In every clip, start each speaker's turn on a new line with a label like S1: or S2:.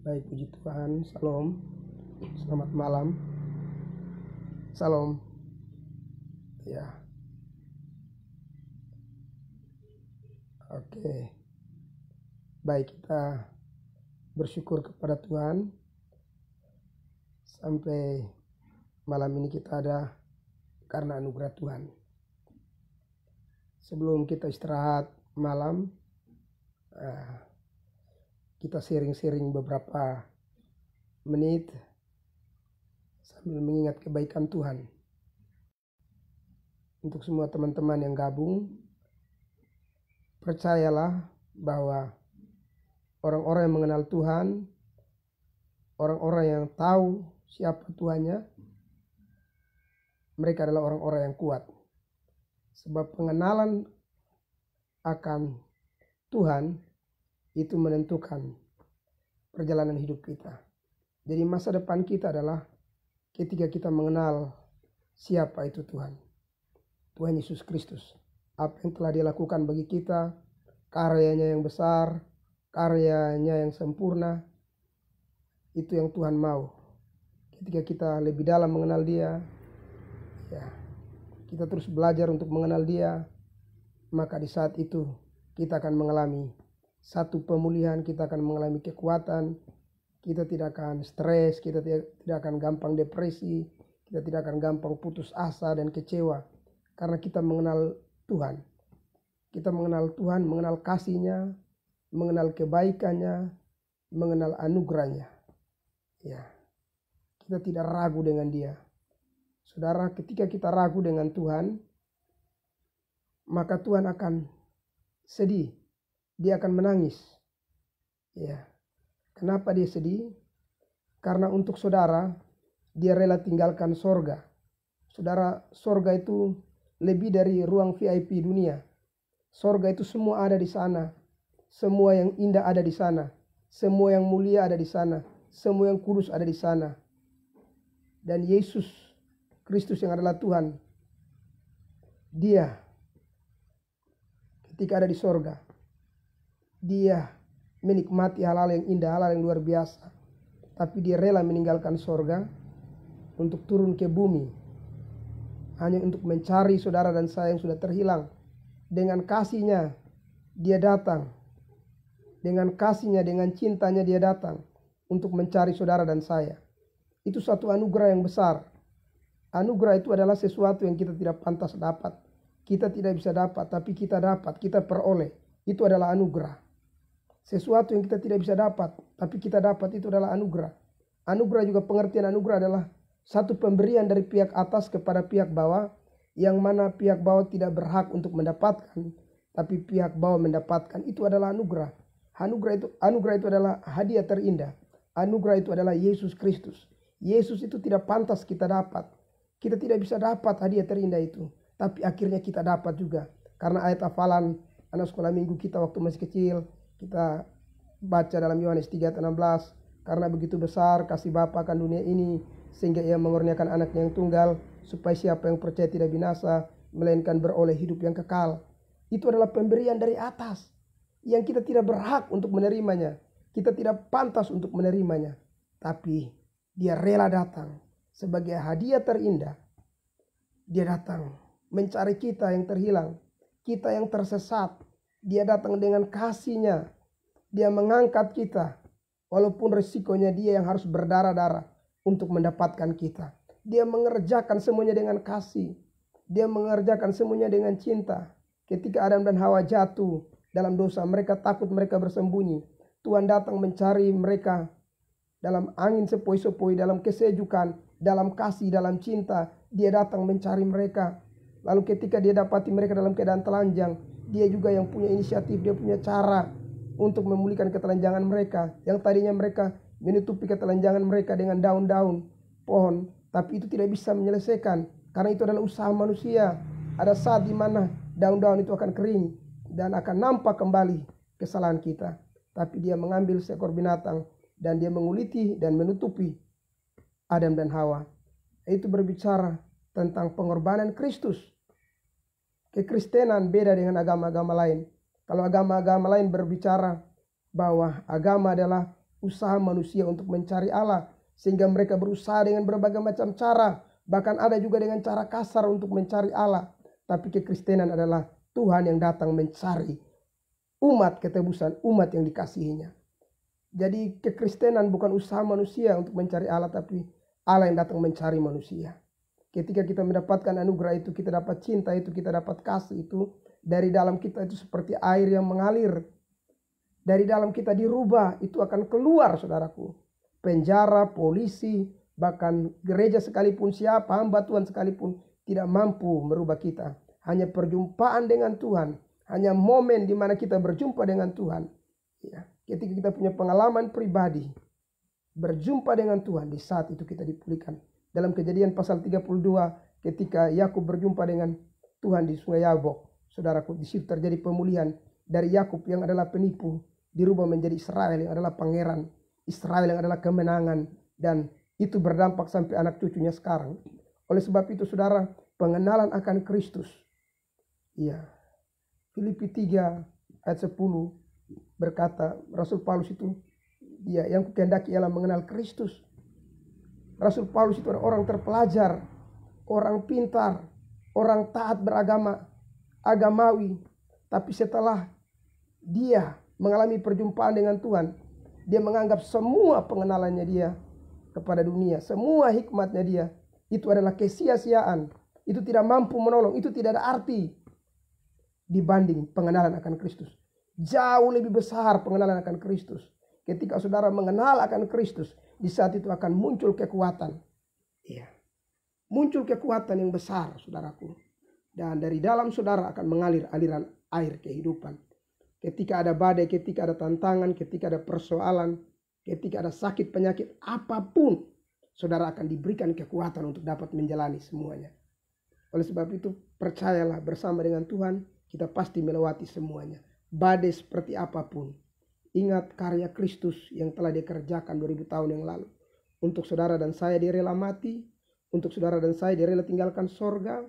S1: Baik, puji Tuhan. Shalom. Selamat malam. Salam. Ya. Oke. Baik, kita bersyukur kepada Tuhan sampai malam ini kita ada karena anugerah Tuhan. Sebelum kita istirahat malam, kita sharing-sharing beberapa menit sambil mengingat kebaikan Tuhan. Untuk semua teman-teman yang gabung, percayalah bahwa orang-orang yang mengenal Tuhan, orang-orang yang tahu siapa Tuhannya, mereka adalah orang-orang yang kuat. Sebab pengenalan akan Tuhan itu menentukan perjalanan hidup kita. Jadi masa depan kita adalah ketika kita mengenal siapa itu Tuhan. Tuhan Yesus Kristus. Apa yang telah Dia lakukan bagi kita, karyanya yang besar, karyanya yang sempurna, itu yang Tuhan mau. Ketika kita lebih dalam mengenal Dia, kita terus belajar untuk mengenal Dia, maka di saat itu kita akan mengalami satu pemulihan, kita akan mengalami kekuatan, kita tidak akan stres, kita tidak akan gampang depresi, kita tidak akan gampang putus asa dan kecewa, karena kita mengenal Tuhan. Kita mengenal Tuhan, mengenal kasih-Nya, mengenal kebaikan-Nya, mengenal anugerah-Nya. Ya, kita tidak ragu dengan Dia. Saudara, ketika kita ragu dengan Tuhan, maka Tuhan akan sedih. Dia akan menangis. Ya. Kenapa dia sedih? Karena untuk saudara, dia rela tinggalkan sorga. Saudara, sorga itu lebih dari ruang VIP dunia. Sorga itu semua ada di sana. Semua yang indah ada di sana. Semua yang mulia ada di sana. Semua yang kudus ada di sana. Dan Yesus Kristus yang adalah Tuhan, Dia ketika ada di sorga, Dia menikmati hal-hal yang indah, hal-hal yang luar biasa. Tapi Dia rela meninggalkan sorga untuk turun ke bumi, hanya untuk mencari saudara dan saya yang sudah terhilang. Dengan kasih-Nya Dia datang. Dengan kasih-Nya, dengan cintanya Dia datang untuk mencari saudara dan saya. Itu satu anugerah yang besar. Anugerah itu adalah sesuatu yang kita tidak pantas dapat. Kita tidak bisa dapat, tapi kita dapat, kita peroleh. Itu adalah anugerah. Sesuatu yang kita tidak bisa dapat, tapi kita dapat, itu adalah anugerah. Anugerah juga, pengertian anugerah adalah satu pemberian dari pihak atas kepada pihak bawah, yang mana pihak bawah tidak berhak untuk mendapatkan, tapi pihak bawah mendapatkan. Itu adalah anugerah. Anugerah itu adalah hadiah terindah. Anugerah itu adalah Yesus Kristus. Yesus itu tidak pantas kita dapat. Kita tidak bisa dapat hadiah terindah itu. Tapi akhirnya kita dapat juga. Karena ayat hafalan anak sekolah minggu kita waktu masih kecil, kita baca dalam Yohanes 3:16. Karena begitu besar kasih Bapa akan dunia ini, sehingga Ia mengurniakan anaknya yang tunggal, supaya siapa yang percaya tidak binasa, melainkan beroleh hidup yang kekal. Itu adalah pemberian dari atas, yang kita tidak berhak untuk menerimanya. Kita tidak pantas untuk menerimanya. Tapi Dia rela datang sebagai hadiah terindah. Dia datang mencari kita yang terhilang, kita yang tersesat. Dia datang dengan kasih-Nya. Dia mengangkat kita, walaupun risikonya Dia yang harus berdarah-darah untuk mendapatkan kita. Dia mengerjakan semuanya dengan kasih. Dia mengerjakan semuanya dengan cinta. Ketika Adam dan Hawa jatuh dalam dosa, mereka takut, mereka bersembunyi. Tuhan datang mencari mereka dalam angin sepoi-sepoi, dalam kesejukan, dalam kasih, dalam cinta. Dia datang mencari mereka. Lalu ketika Dia dapati mereka dalam keadaan telanjang, Dia juga yang punya inisiatif, Dia punya cara untuk memulihkan ketelanjangan mereka. Yang tadinya mereka menutupi ketelanjangan mereka dengan daun-daun pohon, tapi itu tidak bisa menyelesaikan, karena itu adalah usaha manusia. Ada saat di mana daun-daun itu akan kering dan akan nampak kembali kesalahan kita. Tapi Dia mengambil seekor binatang dan Dia menguliti dan menutupi Adam dan Hawa. Itu berbicara tentang pengorbanan Kristus. Kekristenan beda dengan agama-agama lain. Kalau agama-agama lain berbicara bahwa agama adalah usaha manusia untuk mencari Allah. Sehingga mereka berusaha dengan berbagai macam cara. Bahkan ada juga dengan cara kasar untuk mencari Allah. Tapi kekristenan adalah Tuhan yang datang mencari umat ketebusan, umat yang dikasihinya. Jadi kekristenan bukan usaha manusia untuk mencari Allah, tapi Allah yang datang mencari manusia. Ketika kita mendapatkan anugerah itu, kita dapat cinta itu, kita dapat kasih itu, dari dalam kita itu seperti air yang mengalir. Dari dalam kita dirubah, itu akan keluar, saudaraku. Penjara, polisi, bahkan gereja sekalipun, siapa hamba Tuhan sekalipun tidak mampu merubah kita. Hanya perjumpaan dengan Tuhan, hanya momen di mana kita berjumpa dengan Tuhan. Ya, ketika kita punya pengalaman pribadi berjumpa dengan Tuhan, di saat itu kita dipulihkan. Dalam Kejadian pasal 32, ketika Yakub berjumpa dengan Tuhan di Sungai Yabok, saudaraku, di situ terjadi pemulihan dari Yakub yang adalah penipu, dirubah menjadi Israel yang adalah pangeran, Israel yang adalah kemenangan, dan itu berdampak sampai anak cucunya sekarang. Oleh sebab itu, saudara, pengenalan akan Kristus. Iya. Filipi 3 ayat 10 berkata, Rasul Paulus itu, dia yang kukehendaki ialah mengenal Kristus. Rasul Paulus itu adalah orang terpelajar, orang pintar, orang taat beragama, agamawi. Tapi setelah dia mengalami perjumpaan dengan Tuhan, dia menganggap semua pengenalannya dia kepada dunia, semua hikmatnya dia, itu adalah kesia-siaan. Itu tidak mampu menolong, itu tidak ada arti dibanding pengenalan akan Kristus. Jauh lebih besar pengenalan akan Kristus. Ketika saudara mengenal akan Kristus, di saat itu akan muncul kekuatan. Iya. Muncul kekuatan yang besar, saudaraku. Dan dari dalam saudara akan mengalir aliran air kehidupan. Ketika ada badai, ketika ada tantangan, ketika ada persoalan, ketika ada sakit, penyakit, apapun, saudara akan diberikan kekuatan untuk dapat menjalani semuanya. Oleh sebab itu, percayalah, bersama dengan Tuhan, kita pasti melewati semuanya. Badai seperti apapun. Ingat karya Kristus yang telah dikerjakan 2000 tahun yang lalu. Untuk saudara dan saya dia rela mati. Untuk saudara dan saya dia rela tinggalkan sorga.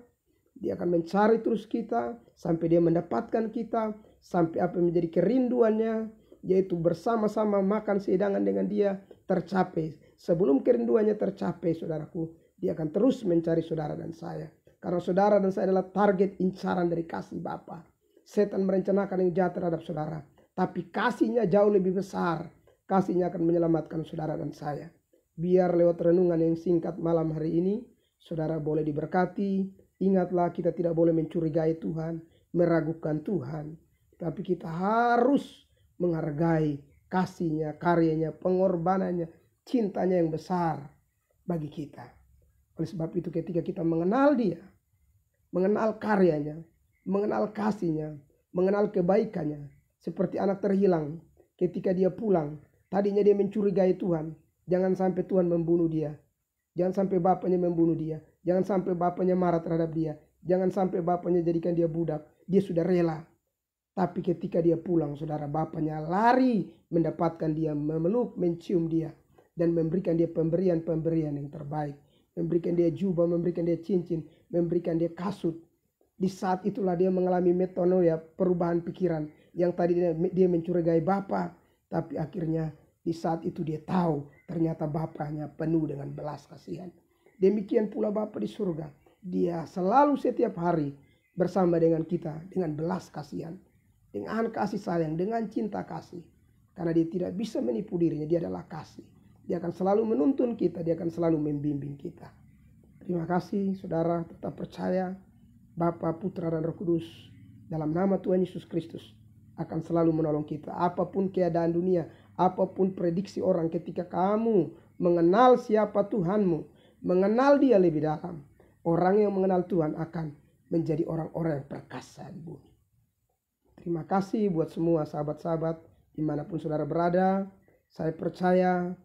S1: Dia akan mencari terus kita sampai dia mendapatkan kita. Sampai apa yang menjadi kerinduannya, yaitu bersama-sama makan sehidangan dengan dia, tercapai. Sebelum kerinduannya tercapai, saudaraku, dia akan terus mencari saudara dan saya. Karena saudara dan saya adalah target incaran dari kasih Bapa. Setan merencanakan yang jahat terhadap saudara. Tapi kasihnya jauh lebih besar. Kasihnya akan menyelamatkan saudara dan saya. Biar lewat renungan yang singkat malam hari ini, saudara boleh diberkati. Ingatlah, kita tidak boleh mencurigai Tuhan, meragukan Tuhan. Tapi kita harus menghargai kasihnya, karyanya, pengorbanannya, cintanya yang besar bagi kita. Oleh sebab itu ketika kita mengenal dia, mengenal karyanya, mengenal kasihnya, mengenal kebaikannya, seperti anak terhilang ketika dia pulang. Tadinya dia mencurigai Tuhan. Jangan sampai Tuhan membunuh dia. Jangan sampai bapaknya membunuh dia. Jangan sampai bapaknya marah terhadap dia. Jangan sampai bapaknya jadikan dia budak. Dia sudah rela. Tapi ketika dia pulang, saudara, bapaknya lari mendapatkan dia, memeluk, mencium dia. Dan memberikan dia pemberian-pemberian yang terbaik. Memberikan dia jubah, memberikan dia cincin, memberikan dia kasut. Di saat itulah dia mengalami metanoia, perubahan pikiran. Yang tadi dia mencurigai Bapa, tapi akhirnya di saat itu dia tahu ternyata Bapaknya penuh dengan belas kasihan. Demikian pula Bapa di surga. Dia selalu setiap hari bersama dengan kita dengan belas kasihan. Dengan kasih sayang, dengan cinta kasih. Karena dia tidak bisa menipu dirinya, dia adalah kasih. Dia akan selalu menuntun kita, dia akan selalu membimbing kita. Terima kasih saudara, tetap percaya Bapa, Putra, dan Roh Kudus dalam nama Tuhan Yesus Kristus akan selalu menolong kita. Apapun keadaan dunia, apapun prediksi orang, ketika kamu mengenal siapa Tuhanmu, mengenal dia lebih dalam, orang yang mengenal Tuhan akan menjadi orang-orang yang perkasa di bumi. Terima kasih buat semua sahabat-sahabat dimanapun saudara berada. Saya percaya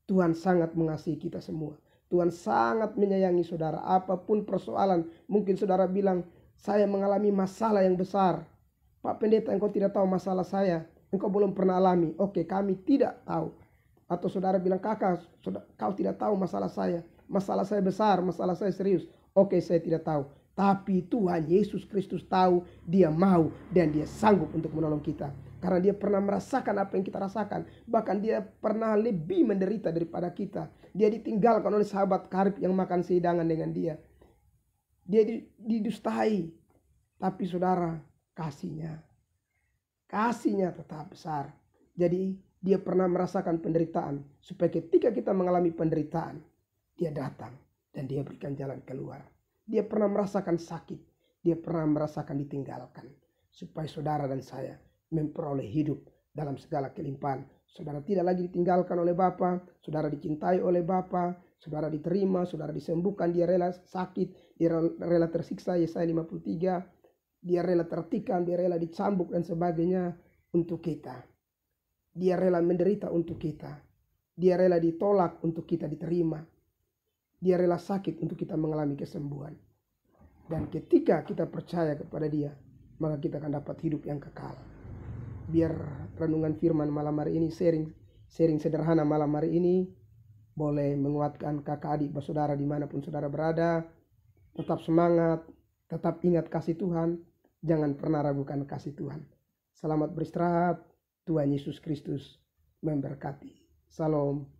S1: Tuhan sangat mengasihi kita semua. Tuhan sangat menyayangi saudara. Apapun persoalan, mungkin saudara bilang, saya mengalami masalah yang besar. Pak Pendeta, engkau tidak tahu masalah saya. Engkau belum pernah alami. Oke, kami tidak tahu. Atau saudara bilang, kakak, kau tidak tahu masalah saya. Masalah saya besar, masalah saya serius. Oke, saya tidak tahu. Tapi Tuhan Yesus Kristus tahu, dia mau dan dia sanggup untuk menolong kita. Karena dia pernah merasakan apa yang kita rasakan. Bahkan dia pernah lebih menderita daripada kita. Dia ditinggalkan oleh sahabat karib yang makan sehidangan dengan dia. Dia didustai. Tapi saudara, kasihnya tetap besar. Jadi dia pernah merasakan penderitaan. Supaya ketika kita mengalami penderitaan, dia datang dan dia berikan jalan keluar. Dia pernah merasakan sakit. Dia pernah merasakan ditinggalkan. Supaya saudara dan saya memperoleh hidup dalam segala kelimpahan. Saudara tidak lagi ditinggalkan oleh Bapa, saudara dicintai oleh Bapa, saudara diterima, saudara disembuhkan, dia rela sakit, dia rela tersiksa, Yesaya 53, dia rela tertikam, dia rela dicambuk dan sebagainya untuk kita. Dia rela menderita untuk kita. Dia rela ditolak untuk kita diterima. Dia rela sakit untuk kita mengalami kesembuhan. Dan ketika kita percaya kepada dia, maka kita akan dapat hidup yang kekal. Biar renungan firman malam hari ini, sharing sederhana malam hari ini boleh menguatkan kakak adik saudara dimanapun saudara berada. Tetap semangat, tetap ingat kasih Tuhan, jangan pernah ragukan kasih Tuhan. Selamat beristirahat, Tuhan Yesus Kristus memberkati. Salam.